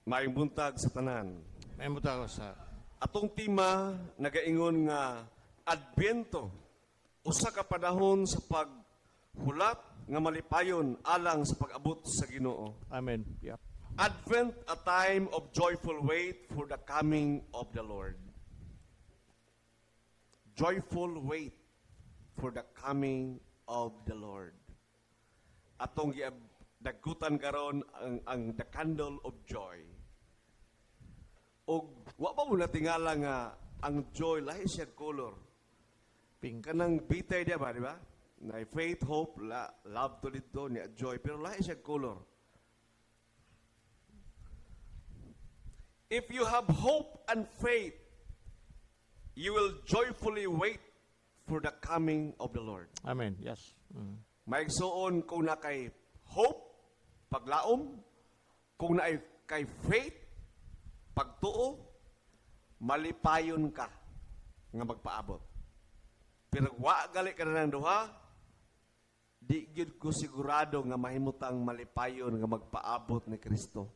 Maayong buntag sa tanan. May muta ko sa Atong tema nagaingon nga Adbyento, usa ka panahon sa paghulat nga malipayon alang sa pag-abot sa Ginoo. Amen. Yep. Advent, a time of joyful wait for the coming of the Lord. Joyful wait for the coming of the Lord. Atong dagutan karon ang the candle of joy. O wa pa mo natingala nga ang joy lahi siya color. Pink. Kanang bitay dia ba, di ba? Na faith, hope, love to dito, niya joy, pero lahi siya color. If you have hope and faith, you will joyfully wait for the coming of the Lord. Amen. Yes. Mm. Maigsoon kung na kay hope, paglaom, kung na kay faith, pagtuo, malipayon ka nga magpaabot. Pero wa gali ka na ng duha, di gyud ko sigurado nga mahimutang malipayon nga magpaabot ni Kristo.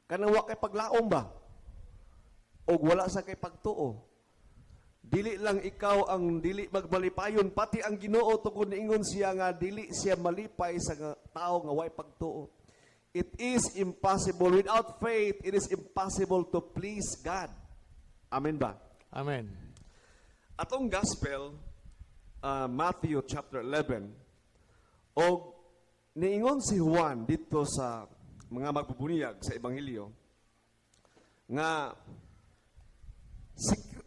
Kanang wa kay paglaom ba? O wala sa kay pagtuo. Dili lang ikaw ang dili magmalipayon, pati ang Ginoo tungod niingon siya nga dili siya malipay sa tao nga way pagtuo. It is impossible. Without faith, it is impossible to please God. Amen ba? Amen. Atong gospel, Matthew chapter 11, o niingon si Juan dito sa mga magbubunyag sa Ebanghelyo, nga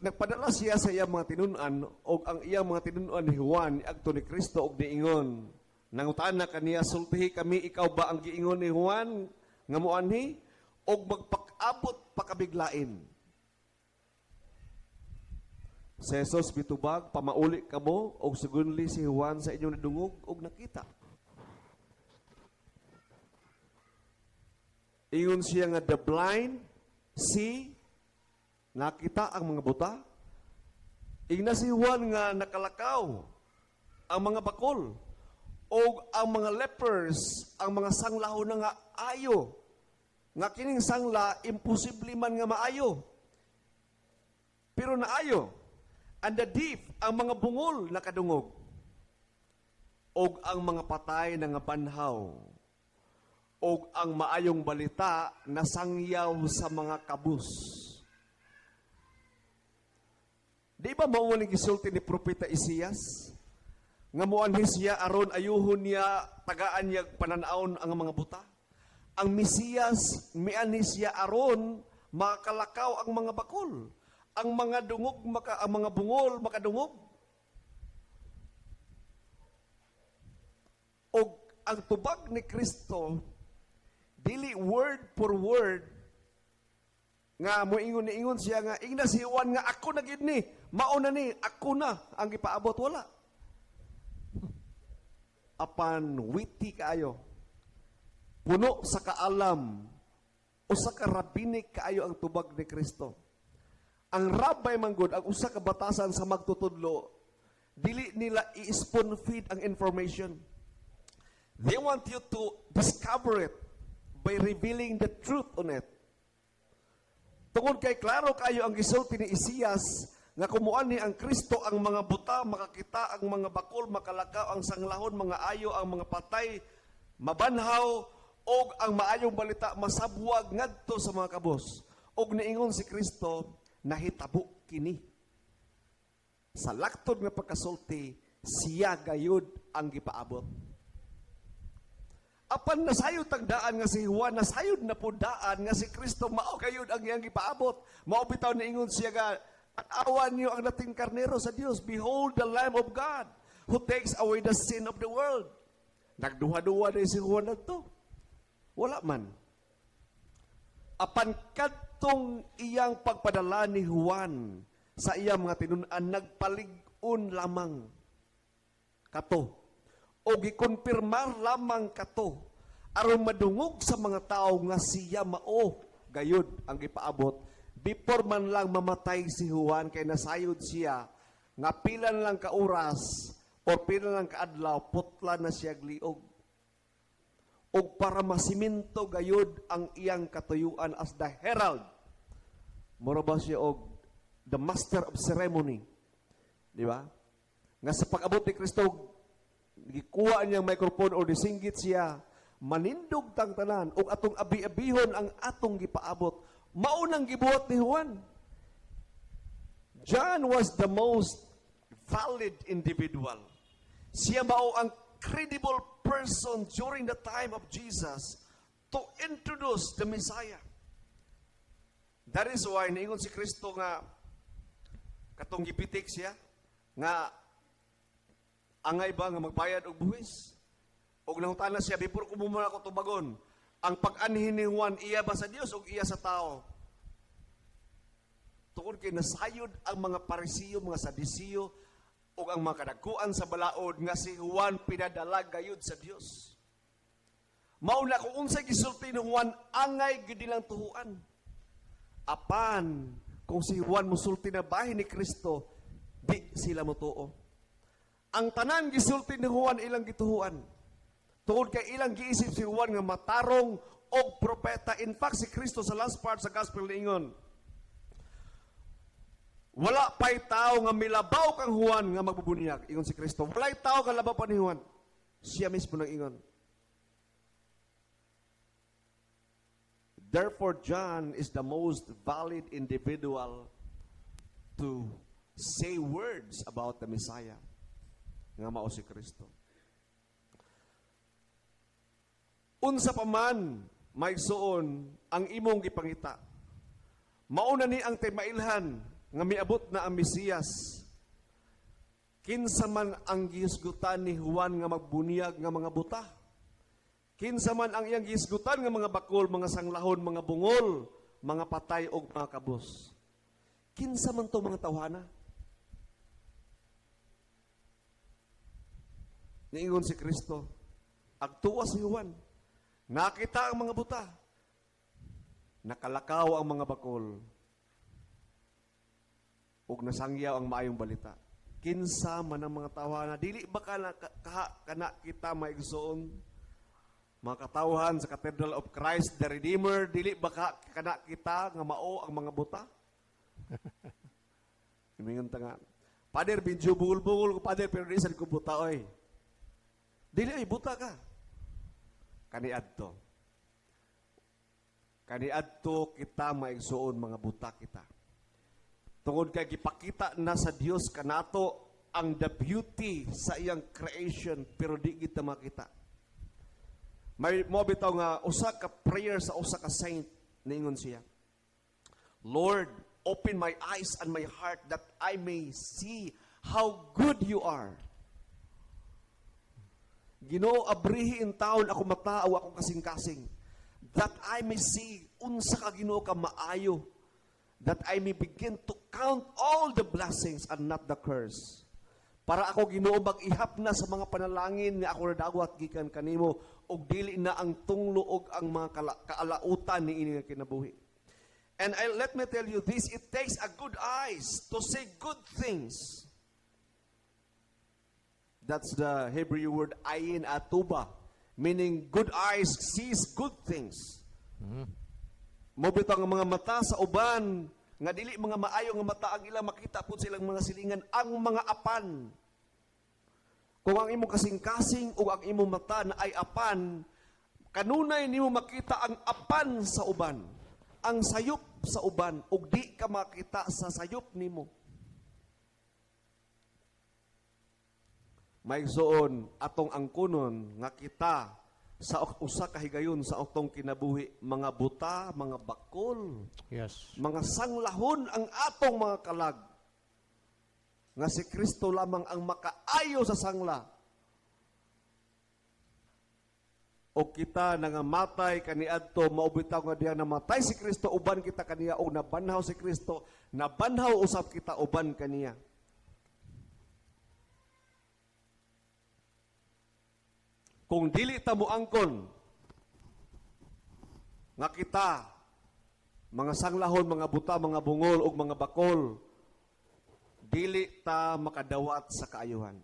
nagpadala siya sa iyang mga tinunan o ang iyang mga tinunan ni Juan agto ni Kristo og niingon nangutana kaniya sultihi kami ikaw ba ang giingon ni Juan nga moanhi og magpakabot pakabiglain. Si Jesus bitubag pamauli kamo og sugunli si Juan sa inyong nadungog og nakita. Ingon siya nga the blind see, nakita ang mga buta. Ingna si Juan nga nakalakaw ang mga bakol o ang mga lepers, ang mga sanglaho na nga ayo. Nga kining sangla, imposible man nga maayo. Pero naayo. And the deaf, ang mga bungol nakadungog. O ang mga patay na nga banhaw. O ang maayong balita na sangyaw sa mga kabus. Di ba mauwaling gisulti ni Propeta Isaias? Nga muanhi siya aron ayuhon niya tagaan niya pananaon ang mga buta. Ang Mesiyas mianhi siya aron makalakaw ang mga bakol. Ang mga dungog ang mga bungol makadungog. Og ang tubag ni Kristo dili word for word nga moingon siya nga ingna si Juan nga ako na gid ni mao na ni ako na ang gipaabot wala. Apan witty kaayo, puno sa kaalam, o sa karabinik kaayo ang tubag ni Kristo. Ang rabay manggod, ang usa ka batasan sa magtutudlo, dili nila i-spoon feed ang information. They want you to discover it by revealing the truth on it. Tungod kay klaro kayo ang gisulti ni Isaias, nga kumuan ni ang Kristo ang mga buta, makakita ang mga bakol, makalakaw ang sanglahon, mga ayo, ang mga patay, mabanhaw, o ang maayong balita, masabwag ngadto sa mga kabos. Og niingon si Kristo, nahitabo kini. Sa laktod nga pagkasulti, siya gayud ang gipaabot. Apan nasayod ang daan nga si Juan, nasayod na po daan nga si Kristo, mao gayud ang iyang gipaabot. Mao bitaw niingon siya nga, at-awan niyo ang dating karnero sa Dios. Behold the Lamb of God who takes away the sin of the world. Nagduha-duha na si Juan na to. Wala man. Apan kadtong iyang pagpadala ni Juan sa iyang mga tinunan, nagpalig-on lamang kato. O gikonfirmar lamang kato. Aron madungog sa mga tao nga siya mao gayud ang gipaabot. Before man lang mamatay si Juan kay nasayod siya nga pila lang ka oras o pila lang ka adlaw putla na siya gliog. o para masiminto gayud ang iyang katuyuan as the herald. Mura ba siya og the master of ceremony? Di ba? Nga sa pag-abot ni Kristo, gikuha niyang microphone o disinggit siya, manindog tang tanan, o atong abi-abihon ang atong gipaabot. Maunang gibuhat ni Juan. John was the most valid individual. Siya mao ang credible person during the time of Jesus to introduce the Messiah. That is why niingon si Kristo nga katong gipitik siya nga angay ba nga magbayad og buhis? Og nangutana siya before ko muna ako tubagon, ang pag-anhin ni Juan iya ba sa Dios o iya sa tao? Tungod kay nasayod ang mga Parisiyo, mga Sadisiyo, o ang mga kadagkuan sa balaod nga si Juan pinadala gayud sa Dios. Mauna kung unsay gisulti ni Juan, angay gid nilang tuhuan. Apan, kung si Juan musulti na bahin ni Kristo, di sila motuo. Ang tanan gisulti ni Juan ilang gituhuan. Tungod kay ilang giisip si Juan nga matarong og propeta. In fact, si Kristo sa last part sa gospel niingon, wala pa'y tao nga milabaw kang Juan nga magbubunyag. Ingon si Kristo. Wala'y tao nga labaw pa ni Juan. Siya mismo nang ingon. Therefore, John is the most valid individual to say words about the Messiah. Nga mao si Kristo. Unsa pa man maigsuon ang imong gipangita. Mauna ni ang timailhan nga miabot na ang Mesiyas. Kinsa man ang gihisgutan ni Juan nga magbunyag nga mga buta. Kinsa man ang iyang gihisgutan nga mga bakol, mga sanglahon, mga bungol, mga patay o mga kabos. Kinsa man to mga tawhana? Niingon si Kristo, agtuwa si Juan. Nakita ang mga buta. Nakalakaw ang mga bakol. Ug nasangyaw ang maayong balita. Kinsa man ang mga tawhana, dili ba kana kita maigsuon mga katawhan sa Cathedral of Christ the Redeemer, dili ba kana kita nga mao ang mga buta? Imingon ta nga, Pader binjo bugol-bugol ko Pader pero di sad ko buta oy. Dili ay buta ka. Kaniadto kita maigsuon mga buta kita. Tungod kay gipakita na sa Dios kanato ang the beauty sa iyang creation pero di kita makita. May mo bitaw nga usa ka prayer sa usa ka saint niingon siya. Lord, open my eyes and my heart that I may see how good you are. Ginoo, abrihi in taon ako mata o ako kasing-kasing that I may see unsa ka Ginoo ka maayo, that I may begin to count all the blessings and not the curse. Para ako Ginoo mag-ihap na sa mga panalangin nga ako nadagwat gikan kanimo og dili na ang tunglo og ang mga kaalautan ni ini nga kinabuhi. And let me tell you this, it takes a good eyes to say good things. That's the Hebrew word ayin atuba, meaning good eyes sees good things. Mobito ang mga mata sa uban, nga dili mga maayo nga mata ang ilang makita po silang mga silingan, ang mga apan. Kung ang imong kasing-kasing o ang imong mata na ay apan, kanunay nimo makita ang apan sa uban, ang sayop sa uban, ug di ka makita sa sayop nimo. Maigsuon atong angkunon nga kita sa usa ka higayon sa atong kinabuhi, mga buta, mga bakol, Yes. mga sanglahon ang atong mga kalag. Nga si Kristo lamang ang makaayo sa sangla. O kita nangamatay kaniadto, maubitaw nga diya namatay si Kristo, uban kita kaniya, o nabanhaw si Kristo, nabanhaw usap kita, uban kaniya. Kung dili ta mo angkon nga kita mga sanglahon, mga buta, mga bungol ug mga bakol, dili ta makadawat sa kaayuhan.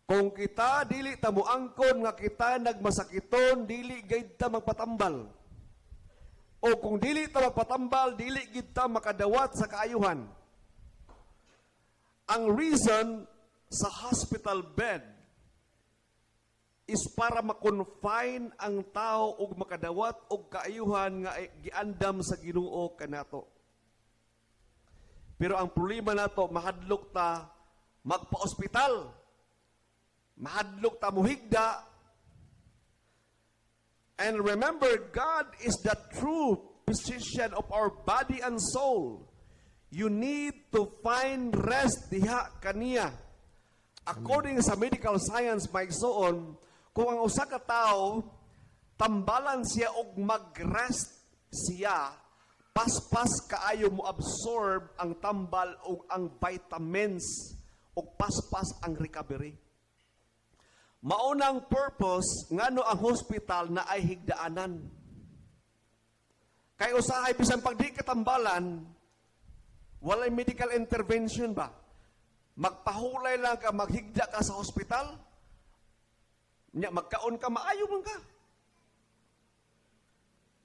Kung kita dili ta moangkon nga kita nagmasakiton, dili gid ta magpatambal. O kung dili ta magpatambal, dili gid ta makadawat sa kaayuhan. Ang reason sa hospital bed is para makonfine ang tao og makadawat og kaayuhan nga giandam sa Ginoo kanato. Pero ang problema nato, mahadlok ta magpa-ospital, mahadlok ta muhigda. And remember, God is the true physician of our body and soul. You need to find rest diha kaniya. According sa medical science, maigsoon, kung ang usa ka tawo tambalan siya og mag-rest siya, paspas kaayo mo absorb ang tambal o ang vitamins o paspas ang recovery. Maunang purpose ngano ang hospital na ay higdaanan. Kay usahay bisan pag di katambalan, walay medical intervention ba? Magpahulay lang ka, maghigda ka sa hospital, magkaon ka, maayo man ka.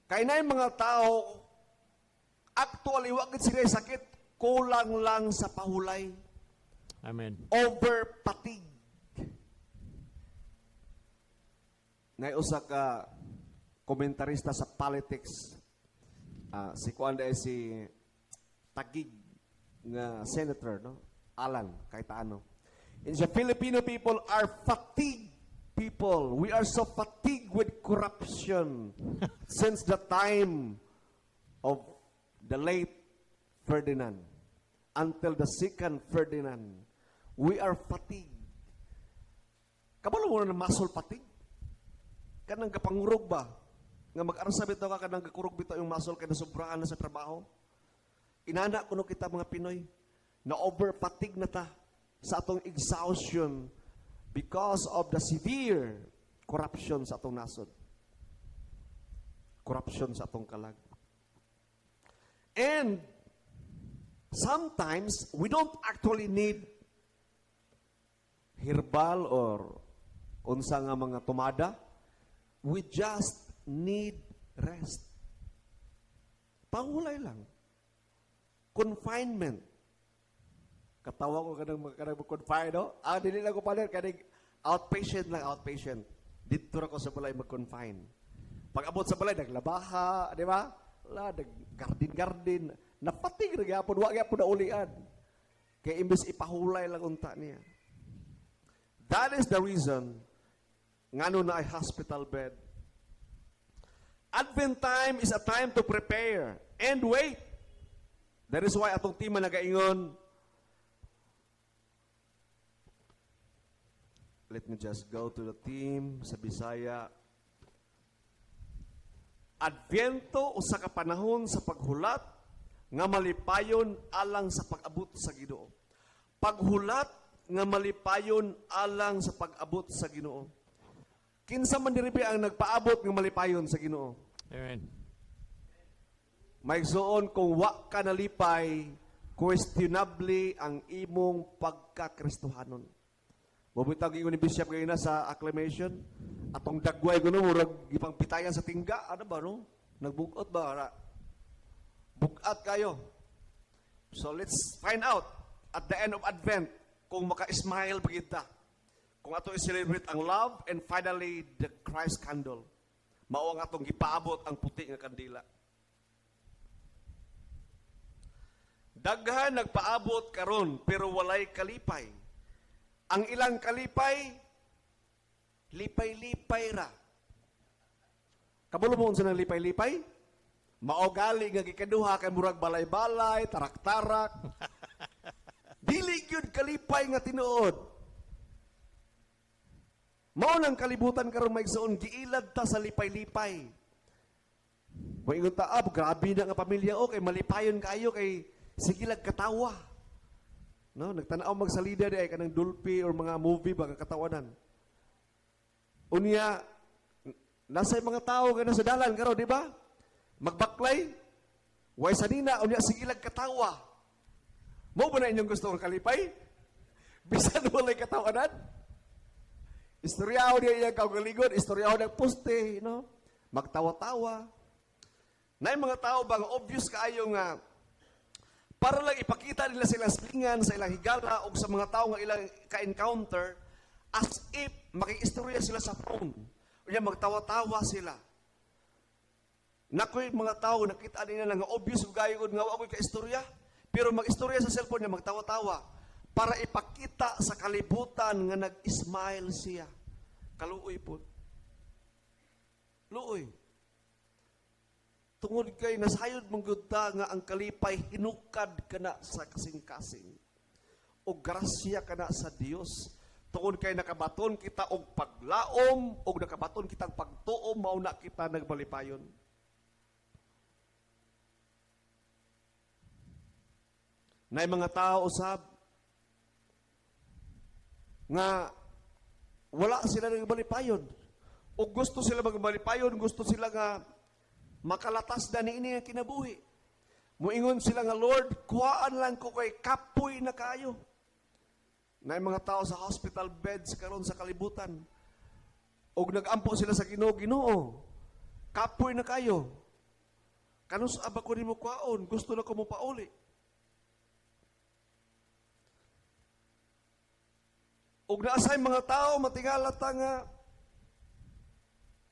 Kaya na yung mga tao, actually, wagit sila sakit, kulang lang sa pahulay. Amen. Over fatigue. Ngayon usa ka komentarista sa politics, si Kuanda si Tagig nga senator, no? Alan Cayetano. And the Filipino people are fatigued people. We are so fatigued with corruption since the time of the late Ferdinand until the second Ferdinand. We are fatigued. Kabalo mo na muscle fatigue? Kanang kapangurog ba? Nga mag-arasa bitaw ka, kanang kakurog bitaw yung muscle kaya nasobrahan na sa trabaho. Inana kuno kita mga Pinoy na over-fatigue na ta sa atong exhaustion because of the severe corruption sa atong nasod. Corruption sa atong kalag. And sometimes, we don't actually need herbal or unsa nga mga tumada. We just need rest. Pahulay lang. Confinement. Katawa ko kanang mag-confine, no? Dili lang ko pa rin, kanang outpatient lang, outpatient. Dito ra ko sa balay mag-confine. Pag abot sa balay, naglabaha, di ba? Wala, nag-garden-garden. Napatig na gyapon, wa gyapon na ulian. Kaya imbes ipahulay lang unta niya. That is the reason ngano na ay hospital bed. Advent time is a time to prepare and wait. That is why atong tima nagaingon. Let me just go to the theme sa Bisaya. Advento usa ka panahon sa paghulat nga malipayon alang sa pag-abot sa Ginoo. Paghulat nga malipayon alang sa pag-abot sa Ginoo. Kinsa man diri ang nagpaabot nga malipayon sa Ginoo? Amen. Maigsoon kung wa ka nalipay, questionably ang imong pagkakristohanon. Mabutag ingon ni Bishop ngayon na sa acclamation, atong dagway kuno murag gipangpitayan sa tingga, ano ba no? Nagbugot ba ara? Bugat kayo. So let's find out at the end of Advent kung maka-smile pa kita. Kung ato i-celebrate ang love and finally the Christ candle. Mao ang atong gipaabot ang puti nga kandila. Daghan nagpaabot karon pero walay kalipay. Ang ilang kalipay lipay-lipay ra. Kabulo mo unsa nang lipay-lipay? Mao gali nga gikaduha kay murag balay-balay, tarak-tarak. Dili gyud kalipay nga tinuod. Mao nang kalibutan karon maigsoon giilad ta sa lipay-lipay. Moingon ta, grabe na nga pamilya kay malipayon kayo kay sigilag katawa. No, nagtanaw magsalida di ay kanang dulpi or mga movie ba katawanan. Unya nasa mga tao kana sa dalan karon, di ba? Magbaklay, way sanina unya sigilag katawa. Mo ba na inyong gusto ang kalipay? Bisan walay katawanan? Istoryaho niya iyang kaugalingon, istoryaho ng poste, magtawa-tawa. Na yung mga tao bang obvious kaayo nga para lang ipakita nila silang slingan sa ilang higala o sa mga tao nga ilang ka-encounter as if makikistorya sila sa phone. O yan, magtawa-tawa sila. Nakoy mga tao, nakita nila nga obvious kung gayo nga ako'y ka-istorya. Pero mag-istorya sa cellphone niya, magtawa-tawa para ipakita sa kalibutan nga nag-smile siya. Kaluoy po. Luoy. Tungod kay nasayod mong gudta nga ang kalipay hinukad ka na sa kasing-kasing. O grasya ka na sa Dios. Tungod kay nakabaton kita og paglaom o nakabaton kitang pagtuom mauna kita nagbalipayon. Nay mga tao usab nga wala sila nagbalipayon. O gusto sila magbalipayon, gusto sila nga makalatas na niini ang kinabuhi. Muingon sila nga, Lord, kuhaan lang ko kay kapoy na kayo. Na mga tao sa hospital beds karon sa kalibutan. O nag-ampo sila sa Ginoo, kapoy na kayo. Kanus aba ko nimo kuhaon, gusto na ko mo pauli. Og naasay mga tao matingala ta nga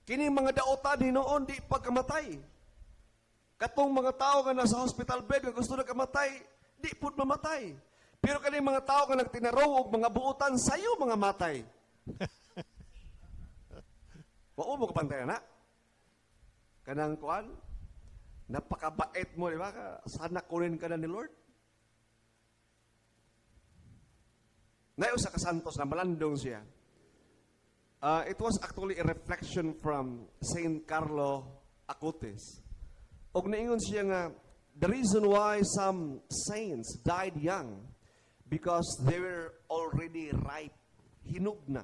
kini mga daotan hinoon di pagkamatay. Katong mga tao nga nasa hospital bed nga gusto na kamatay, di pud mamatay. Pero kani mga tao nga nagtinaraw og mga buutan sayo mga matay. Wao mo kapantay na. Kanang kuan napakabait mo, di ba? Sana kunin ka na ni Lord. Ngayon sa kasantos na malandong siya. It was actually a reflection from Saint Carlo Acutis. Og naingon siya nga, the reason why some saints died young because they were already ripe. Hinug na.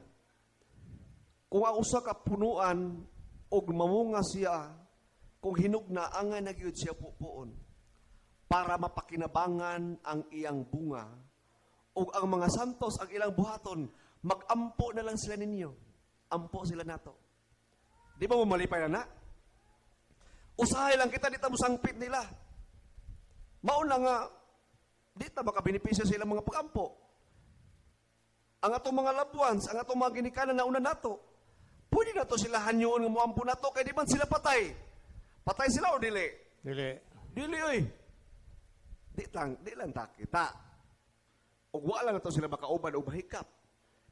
Kung ang usa ka punuan og mamunga siya, kung hinug na, angay na gyud siya pupuon para mapakinabangan ang iyang bunga. O ang mga santos, ang ilang buhaton, mag-ampo na lang sila ninyo. Ampo sila nato. Di ba mo malipay na? Usahay lang kita, di ta mo sangpit nila. Mauna nga, di ta makabinipisyo sila mga pag-ampo. Ang atong mga loved ones, ang atong mga ginikanan na una nato, pwede na to sila hanyoon nga moampo nato, kaya di man sila patay. Patay sila o dili? Dili. Dili, oy. Di lang ta kita. O wala na to sila makauban o mahikap.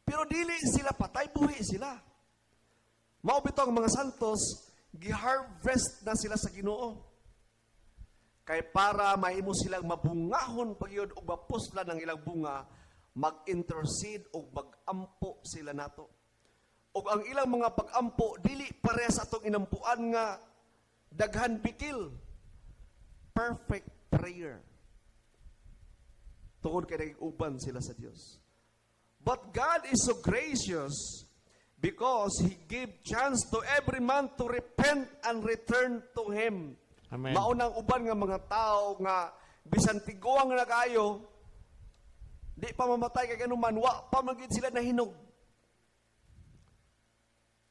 Pero dili sila patay, buhi sila. Maubito ang mga santos, gi-harvest na sila sa Ginoo. Kay para mahimo silang mabungahon pagyod o mapusla ng ilang bunga, mag-intercede o mag-ampo sila nato. O ang ilang mga pag-ampo, dili pareha sa atong inampuan nga daghan bikil. Perfect prayer. Tungod kay nag-uban sila sa Dios. But God is so gracious because He gave chance to every man to repent and return to Him. Amen. Maunang uban nga mga tao nga bisan tiguang na kayo, di pa mamatay kay kanuman, wa pa magid sila nahinog.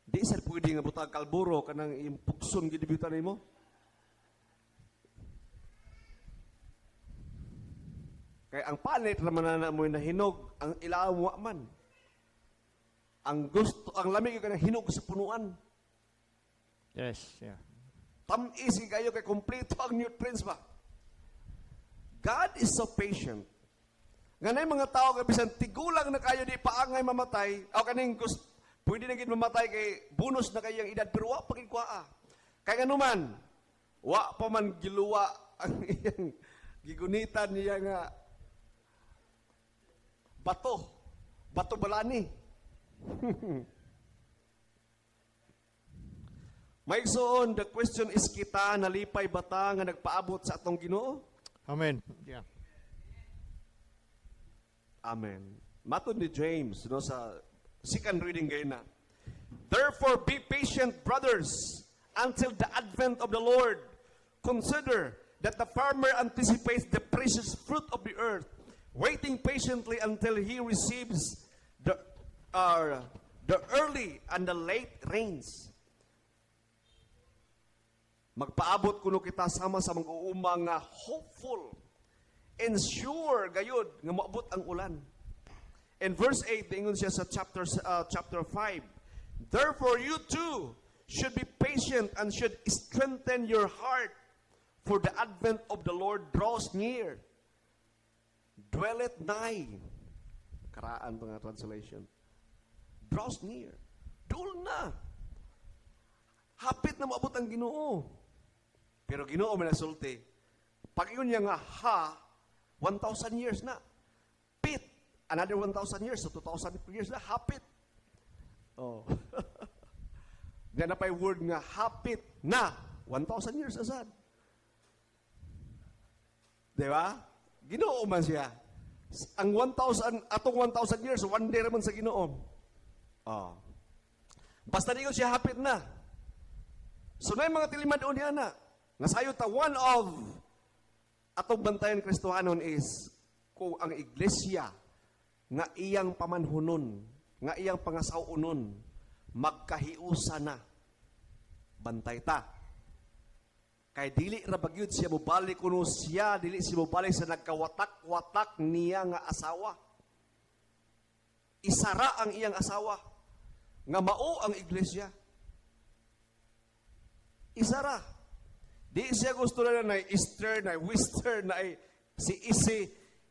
Di sir pwede nga butag kalburo kanang impukson gid biutan nimo. Kaya ang palit naman na mo na hinog, ang ilaw man. Ang gusto, ang lamig ka na hinog sa punuan. Yes, yeah. Tamis kayo kay kompleto ang nutrients ba? God is so patient. Ganay mga tao nga bisan tigulang na kayo di paangay mamatay, o kaning gusto pwede na gid mamatay kay bonus na kayo ang edad pero wa pa gid kuaa. Kay nganuman, wa pa man giluwa ang iyang gigunitan niya nga bato balani. Maigsoon, the question is kita nalipay bata nga nagpaabot sa atong Ginoo? Amen. Yeah. Amen. Matod ni James sa second reading ngayon na. Therefore be patient, brothers, until the advent of the Lord. Consider that the farmer anticipates the precious fruit of the earth, waiting patiently until he receives the early and the late rains. Magpaabot kuno kita sama sa mga uuma nga hopeful and sure gayud nga maabot ang ulan. In verse 8, ingon siya sa chapter 5, therefore you too should be patient and should strengthen your heart, for the advent of the Lord draws near. Dwelleth nigh. Karaan ito nga translation. Draws near. Dul na. Hapit na maabot ang Ginoo. Pero Ginoo may nasulti. Pag yun niya nga, 1,000 years na. Pit, another 1,000 years. So 2,000 years na, hapit. Oh. Diyan na pa yung word nga, hapit na. 1,000 years asad. Di ba? Ginoo man siya. Ang 1,000, atong 1,000 years, one day naman sa Ginoo. Oh. Basta di ko siya hapit na. So na yung mga tilimad o niya na. Nasayo ta, one of atong bantayan Kristohanon is kung ang iglesia nga iyang pamanhunon, nga iyang pangasawunon, magkahiusa na. Bantay ta. Kay dili ra bagyud siya mobalik kuno siya, dili siya mobalik sa nagkawatak-watak niya nga asawa. Isara ang iyang asawa. Nga mao ang iglesia. Isara. Di siya gusto na Eastern, na Western, na si isi.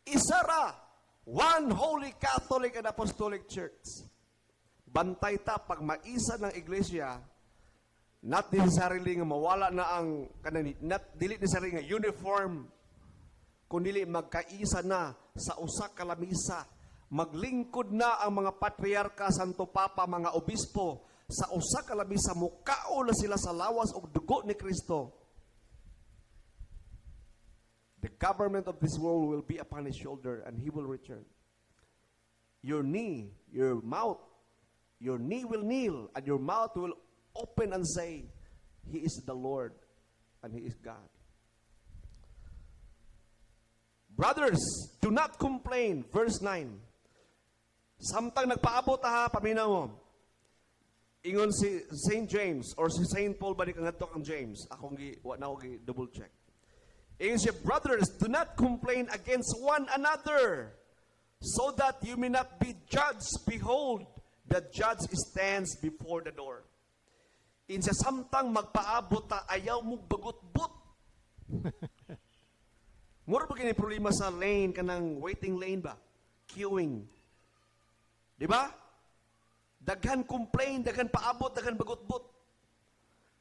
Isara. One Holy Catholic and Apostolic Church. Bantay ta pag maisa ng iglesia, not necessarily nga mawala na ang dili necessarily nga uniform, kundi magkaisa na sa usa ka lamisa. Maglingkod na ang mga patriarka, Santo Papa, mga obispo sa usa ka lamisa, mukao na sila sa lawas og dugo ni Kristo. The government of this world will be upon his shoulder and he will return. Your knee will kneel and your mouth will open and say, He is the Lord and He is God. Brothers, do not complain. Verse 9. Samtang nagpaabot paminaw mo. Ingon si St. James or si St. Paul ba di kang ang James? Akong double check. Ingon siya, brothers, do not complain against one another, so that you may not be judged. Behold, the judge stands before the door. Insa samtang magpaabot ayaw mo bagot-but. Mura ba kini problema sa lane, kanang waiting lane ba? Queuing. Di ba? Daghan complain, daghan paabot, daghan bagot-but.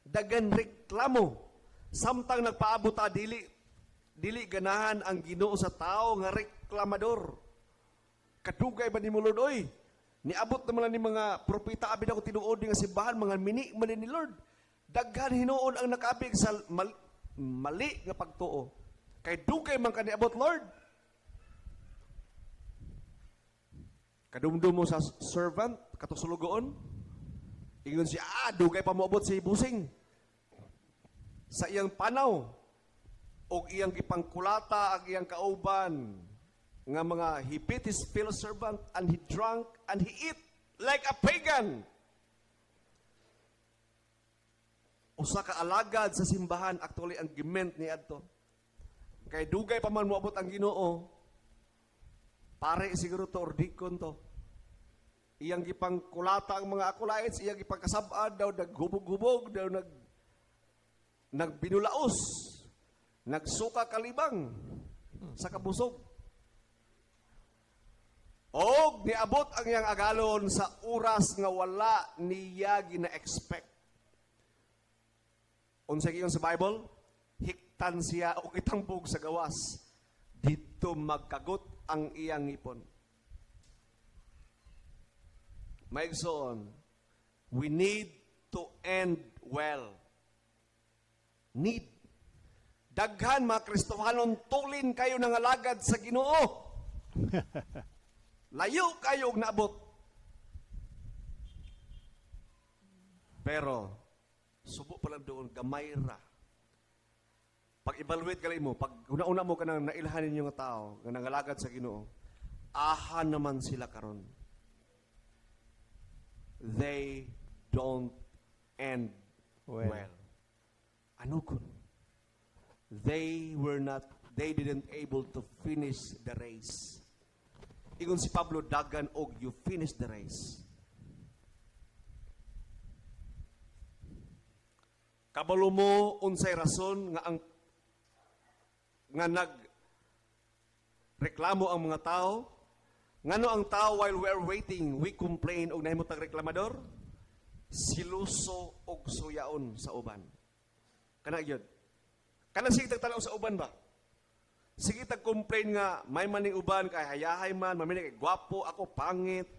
Daghan reklamo. Samtang nagpaabot dili ganahan ang Ginoo sa tao nga reklamador. Kadugay ba ni mo, Lord, oy? Niabot naman ni mga propeta, abid ako tinuod nga simbahan, mga mini ni Lord. Daghan hinuon ang nakabig sa mali nga pagtuo. Kay dugay man kaniabot, Lord. Kadumdum mo sa servant, katusulugoon. Ingon siya, dugay pa moabot si busing. Sa iyang panaw, o iyang gipangkulata, ang iyang kauban, nga mga he beat his fellow servant, and he drank, and he eat like a pagan. Usa ka alagad sa simbahan, actually ang giment ni adto. Kay dugay pa man moabot ang Ginoo, pare siguro to or dikon to. Iyang gipangkulata ang mga acolytes, iyang gipangkasabad daw, naghubog-hubog daw, nagbinulaos, nagsuka kalibang sa kabusog. Og niabot ang iyang agalon sa oras nga wala niya gina-expect. Unsa giyon sa Bible? Hiktan siya o itambog sa gawas. Dito magkagot ang iyang ngipon. Maigsoon, we need to end well. Need. Daghan mga Kristohanon, tulin kayo ng alagad sa Ginoo. Layo kayo og naabot. Pero, subo pa lang doon, gamay ra. Pag-evaluate ka mo, pag una-una mo ka nang nailhanin yung tao, nga nangalagad sa Ginoo, aha naman sila karon. they don't end Well. well. Ano kun? They didn't able to finish the race. Ingon si Pablo, dagan og you finish the race. Kabalo mo unsay rason nga nag reklamo ang mga tao. Ngano ang tao while we are waiting, we complain og nahimutang reklamador? Siluso og suyaon sa uban. Kana gyud. Kana sige tagtanaw sa uban ba? Sige tag-complain nga may maning uban kay hayahay man, may maning kay gwapo, ako pangit.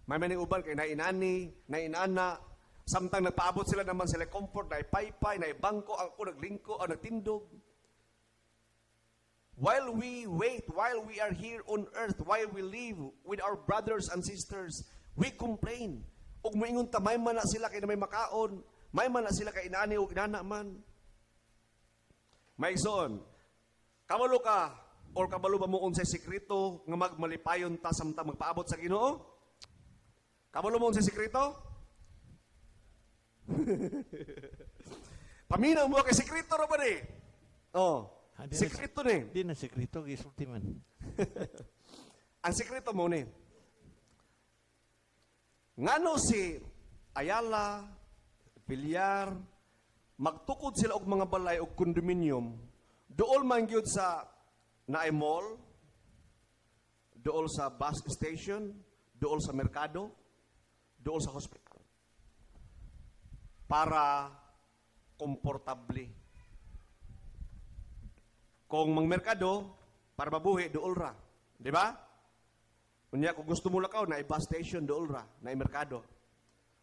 May maning uban kay nainani, nainana. Samtang nagpaabot sila naman sila comfort, na ipaypay, na ibangko, ako naglingko, o nagtindog. While we wait, while we are here on earth, while we live with our brothers and sisters, we complain. Ug moingon ta may man na sila kay na may makaon, may man na sila kay inani o inana man. May son, kabalo ka or kabalo ba mo unsay sekreto nga magmalipayon ta samtang magpaabot sa Ginoo? Kabalo mo unsay sekreto? Paminaw mo kay sekreto ra ba ni? Oh. Sekreto ni. Di na sekreto, gisulti man. Ang sekreto mo ni. Ngano si Ayala, Villar, magtukod sila og mga balay og condominium, dool man gyud sa naay mall, dool sa bus station, dool sa merkado, dool sa hospital. Para komportable. Kung mangmerkado, para mabuhi, dool ra. Di ba? Kunya, kung gusto mo lakaw, na bus station, dool ra, na merkado.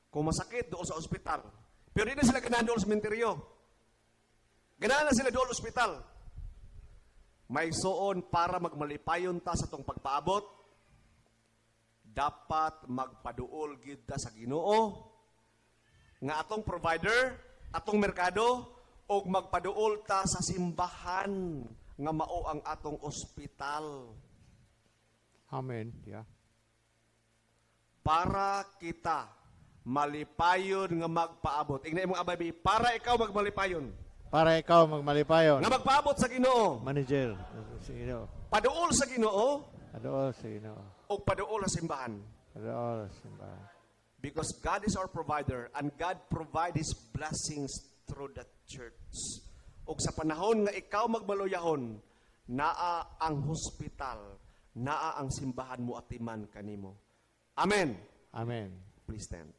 Kung masakit, dool sa ospital. Pero di na sila ganahan dool sa sementeryo. Ganahan na sila dool sa ospital. May soon para magmalipayon ta sa tong pagpaabot, dapat magpaduol gid ta sa Ginoo nga atong provider, atong merkado, o magpaduol ta sa simbahan nga mao ang atong ospital. Amen. Yeah. Para kita malipayon nga magpaabot. Ingna imong abay, para ikaw magmalipayon. Para ikaw magmalipayon. Nga magpaabot sa Ginoo. Manager. Sino? Paduol sa Ginoo Adool sino? o paduol sa simbahan. Adool simba. Because God is our provider and God provide His blessings through the church. O sa panahon nga ikaw magmaluyahon, naa ang hospital, naa ang simbahan mo atiman kanimo. Amen. Amen. Please stand.